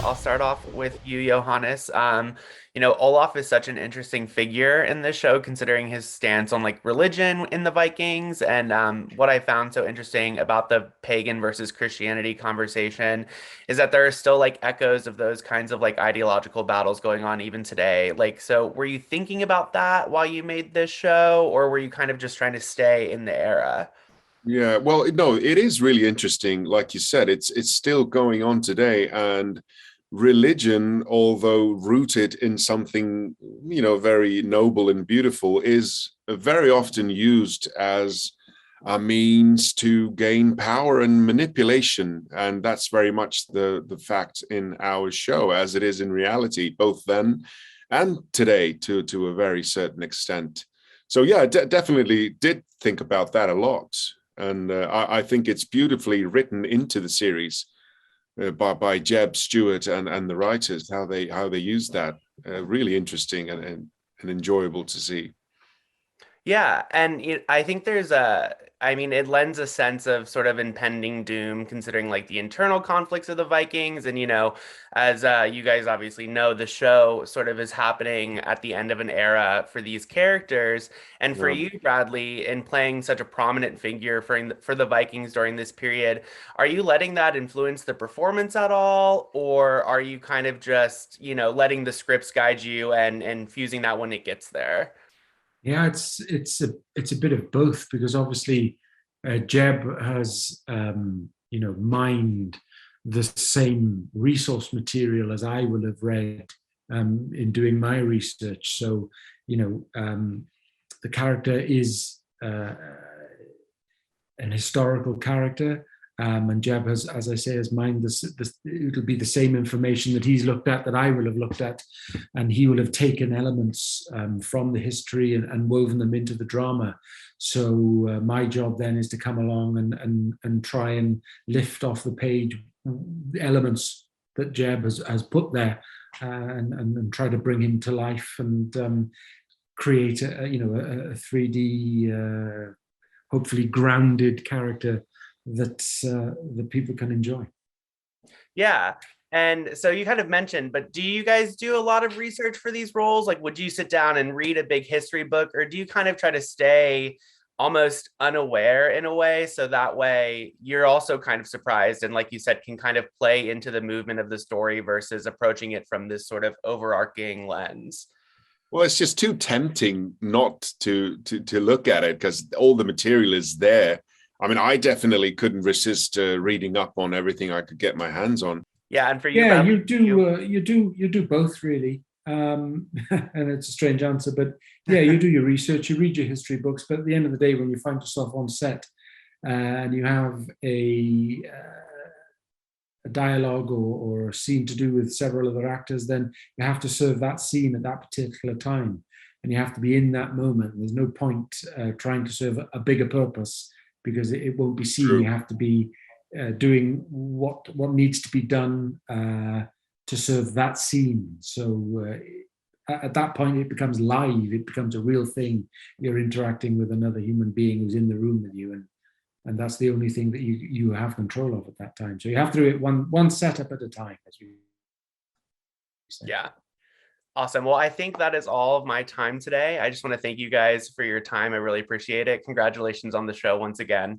I'll start off with you, Johannes. Olaf is such an interesting figure in this show, considering his stance on like religion in the Vikings. And what I found so interesting about the pagan versus Christianity conversation is that there are still like echoes of those kinds of like ideological battles going on even today. Like, so were you thinking about that while you made this show, or were you kind of just trying to stay in the era? Yeah, well, no, it is really interesting. Like you said, it's still going on today, and religion, although rooted in something, very noble and beautiful, is very often used as a means to gain power and manipulation. And that's very much the fact in our show, as it is in reality, both then and today to a very certain extent. So yeah, definitely did think about that a lot. And I think it's beautifully written into the series by Jeb Stuart and the writers, how they use that. Really interesting and enjoyable to see. Yeah, and I think I mean, it lends a sense of sort of impending doom, considering like the internal conflicts of the Vikings. And, as you guys obviously know, the show sort of is happening at the end of an era for these characters. And for Yeah. you, Bradley, in playing such a prominent figure for the Vikings during this period, are you letting that influence the performance at all? Or are you kind of just, letting the scripts guide you and fusing that when it gets there? Yeah, it's a bit of both because obviously Jeb has mined the same resource material as I will have read in doing my research. So the character is an historical character. And Jeb has, as I say, has mined this. It'll be the same information that he's looked at that I will have looked at, and he will have taken elements from the history and woven them into the drama. So my job then is to come along and try and lift off the page elements that Jeb has put there, and try to bring him to life and create a 3D, hopefully grounded character that people can enjoy. Yeah. And so you kind of mentioned, but do you guys do a lot of research for these roles? Like, would you sit down and read a big history book, or do you kind of try to stay almost unaware in a way, so that way you're also kind of surprised and, like you said, can kind of play into the movement of the story versus approaching it from this sort of overarching lens? Well, it's just too tempting not to look at it because all the material is there. I mean, I definitely couldn't resist reading up on everything I could get my hands on. Yeah, and for you, Yeah, Bradley, you do both really, and it's a strange answer, but yeah, you do your research, you read your history books, but at the end of the day, when you find yourself on set and you have a dialogue or a scene to do with several other actors, then you have to serve that scene at that particular time, and you have to be in that moment. There's no point trying to serve a bigger purpose because it won't be seen. True. You have to be doing what needs to be done to serve that scene. So at that point, it becomes live. It becomes a real thing. You're interacting with another human being who's in the room with you, and that's the only thing that you have control of at that time. So you have to do it one setup at a time, as we say. yeah. Awesome. Well, I think that is all of my time today. I just want to thank you guys for your time. I really appreciate it. Congratulations on the show once again.